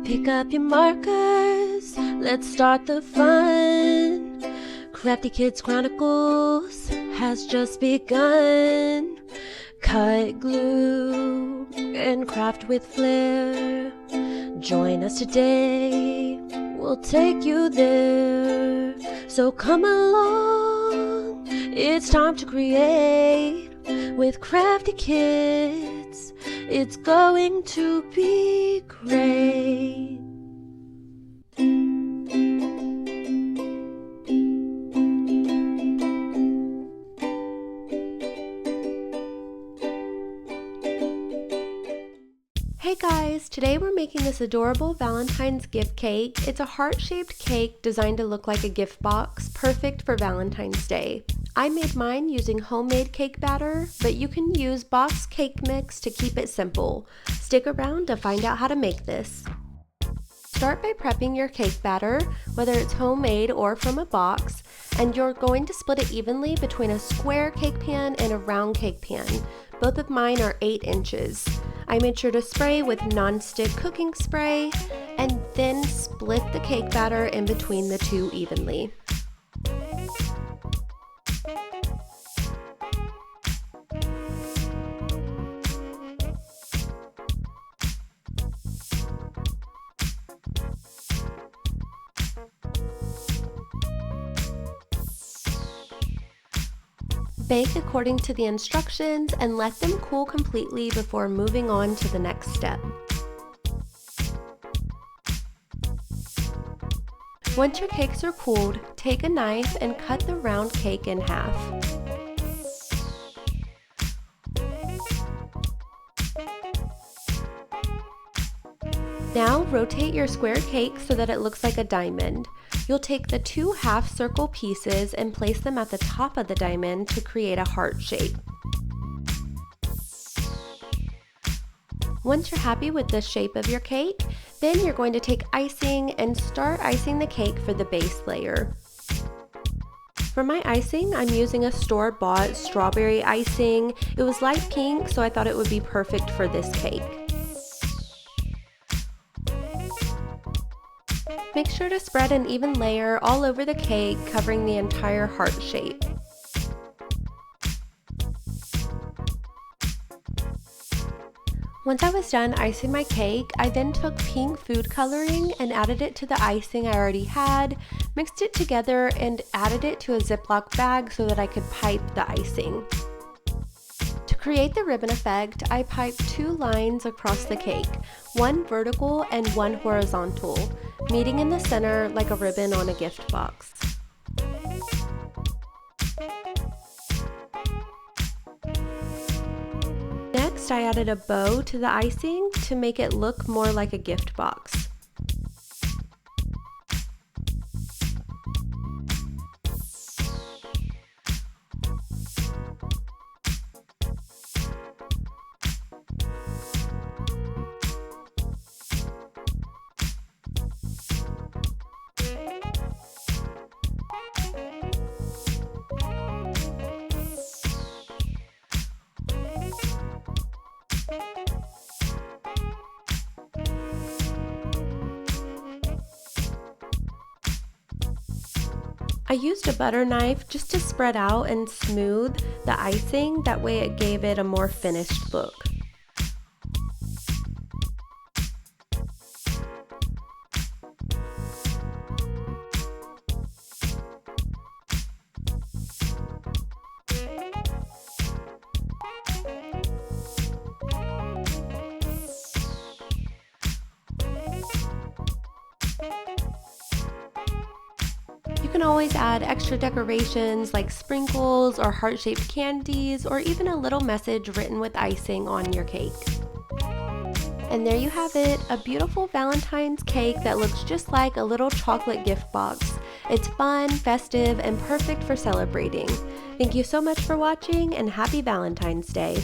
Pick up your markers, let's start the fun. Crafty Kids Chronicles has just begun. Cut, glue, and craft with flair. Join us today, we'll take you there. So come along, it's time to create. With Crafty Kids, it's going to be great. Hey guys, today we're making this adorable Valentine's gift cake. It's a heart-shaped cake designed to look like a gift box, perfect for Valentine's Day. I made mine using homemade cake batter, but you can use box cake mix to keep it simple. Stick around to find out how to make this. Start by prepping your cake batter, whether it's homemade or from a box, and you're going to split it evenly between a square cake pan and a round cake pan. Both of mine are 8 inches. I made sure to spray with non-stick cooking spray and then split the cake batter in between the two evenly. Bake according to the instructions and let them cool completely before moving on to the next step. Once your cakes are cooled, take a knife and cut the round cake in half. Now rotate your square cake so that it looks like a diamond. You'll take the 2 half circle pieces and place them at the top of the diamond to create a heart shape. Once you're happy with the shape of your cake, then you're going to take icing and start icing the cake for the base layer. For my icing, I'm using a store-bought strawberry icing. It was light pink, so I thought it would be perfect for this cake. Make sure to spread an even layer all over the cake, covering the entire heart shape. Once I was done icing my cake, I then took pink food coloring and added it to the icing I already had, mixed it together and added it to a Ziploc bag so that I could pipe the icing. To create the ribbon effect, I piped 2 lines across the cake, one vertical and one horizontal, meeting in the center like a ribbon on a gift box. Next, I added a bow to the icing to make it look more like a gift box. I used a butter knife just to spread out and smooth the icing, that way it gave it a more finished look. You can always add extra decorations like sprinkles or heart-shaped candies, or even a little message written with icing on your cake. And there you have it, a beautiful Valentine's cake that looks just like a little chocolate gift box. It's fun, festive, and perfect for celebrating. Thank you so much for watching, and happy Valentine's Day!